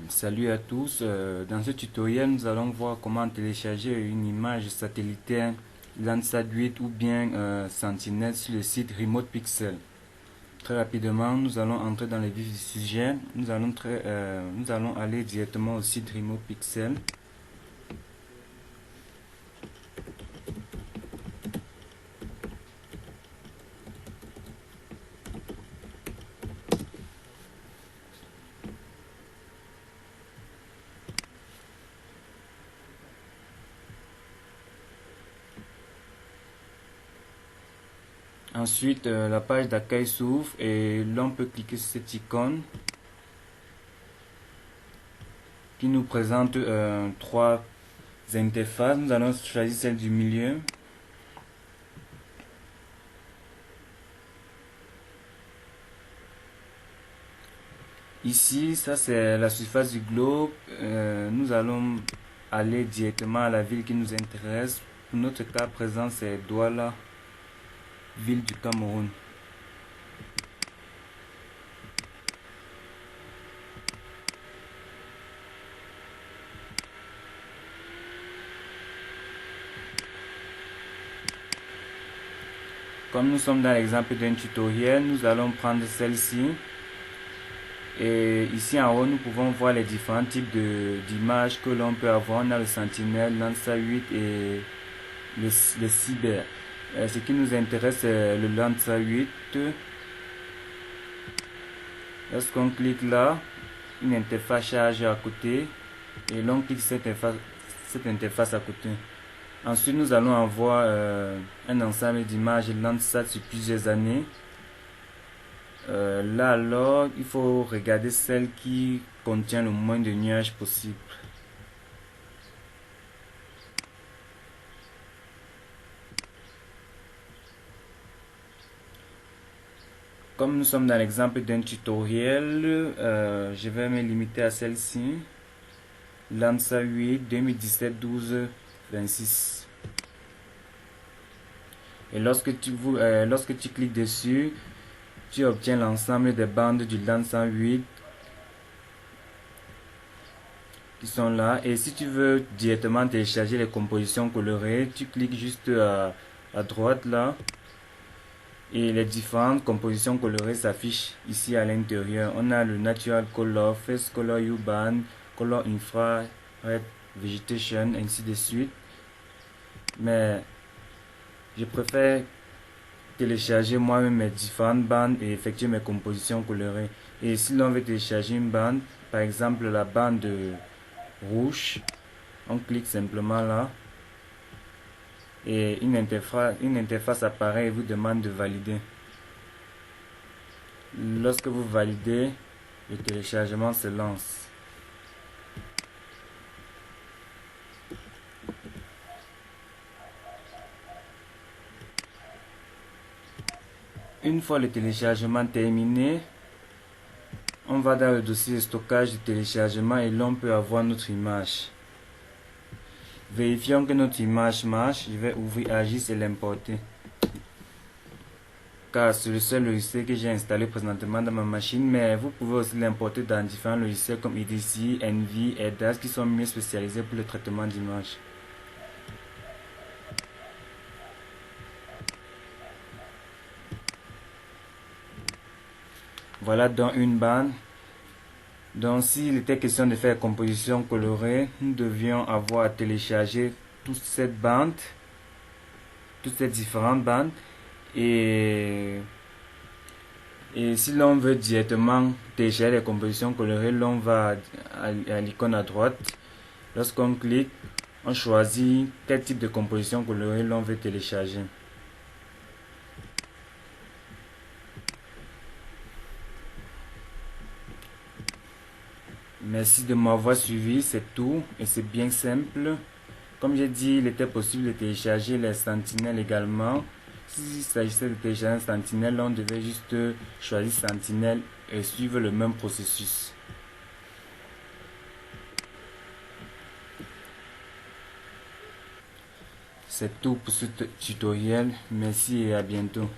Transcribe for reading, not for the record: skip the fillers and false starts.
Salut à tous, dans ce tutoriel nous allons voir comment télécharger une image satellitaire Landsat 8 ou bien Sentinel sur le site Remote Pixel. Très rapidement nous allons entrer dans le vif du sujet, nous allons aller directement au site Remote Pixel. Ensuite, la page d'accueil s'ouvre et l'on peut cliquer sur cette icône qui nous présente trois interfaces. Nous allons choisir celle du milieu. Ici, ça c'est la surface du globe. Nous allons aller directement à la ville qui nous intéresse. Pour notre cas présent, c'est Douala, ville du Cameroun. Comme nous sommes dans l'exemple d'un tutoriel, nous allons prendre celle-ci. Et ici en haut, nous pouvons voir les différents types d'images que l'on peut avoir. On a le Sentinel, Landsat 8 et le Cyber. Ce qui nous intéresse, c'est le Landsat 8. Lorsqu'on clique là, une interface charge à côté et l'on clique cette interface à côté. Ensuite, nous allons avoir un ensemble d'images Landsat sur plusieurs années. Là alors, il faut regarder celle qui contient le moins de nuages possible. Comme nous sommes dans l'exemple d'un tutoriel, je vais me limiter à celle-ci. Landsat 8 2017 12 26. Et lorsque tu cliques dessus, tu obtiens l'ensemble des bandes du Landsat 8 qui sont là. Et si tu veux directement télécharger les compositions colorées, tu cliques juste à droite là. Et les différentes compositions colorées s'affichent ici à l'intérieur. On a le Natural Color, Face Color U-Band, Color Infrared Vegetation, ainsi de suite. Mais je préfère télécharger moi-même mes différentes bandes et effectuer mes compositions colorées. Et si l'on veut télécharger une bande, par exemple la bande rouge, on clique simplement là. Et une interface apparaît et vous demande de valider. Lorsque vous validez, le téléchargement se lance. Une fois le téléchargement terminé, on va dans le dossier de stockage de téléchargement et l'on peut avoir notre image. Vérifions que notre image marche. Je vais ouvrir ArcGIS et l'importer. Car c'est le seul logiciel que j'ai installé présentement dans ma machine, mais vous pouvez aussi l'importer dans différents logiciels comme EDC, Envy, EDAS qui sont mieux spécialisés pour le traitement d'images. Voilà donc une bande. Donc s'il était question de faire composition colorée, nous devions avoir à télécharger toute cette bande, toutes ces différentes bandes. Et si l'on veut directement télécharger les compositions colorées, l'on va à l'icône à droite. Lorsqu'on clique, on choisit quel type de composition colorée l'on veut télécharger. Merci de m'avoir suivi, c'est tout et c'est bien simple. Comme j'ai dit, il était possible de télécharger les sentinelles également. S'il s'agissait de télécharger un sentinelle, on devait juste choisir sentinelle et suivre le même processus. C'est tout pour ce tutoriel. Merci et à bientôt.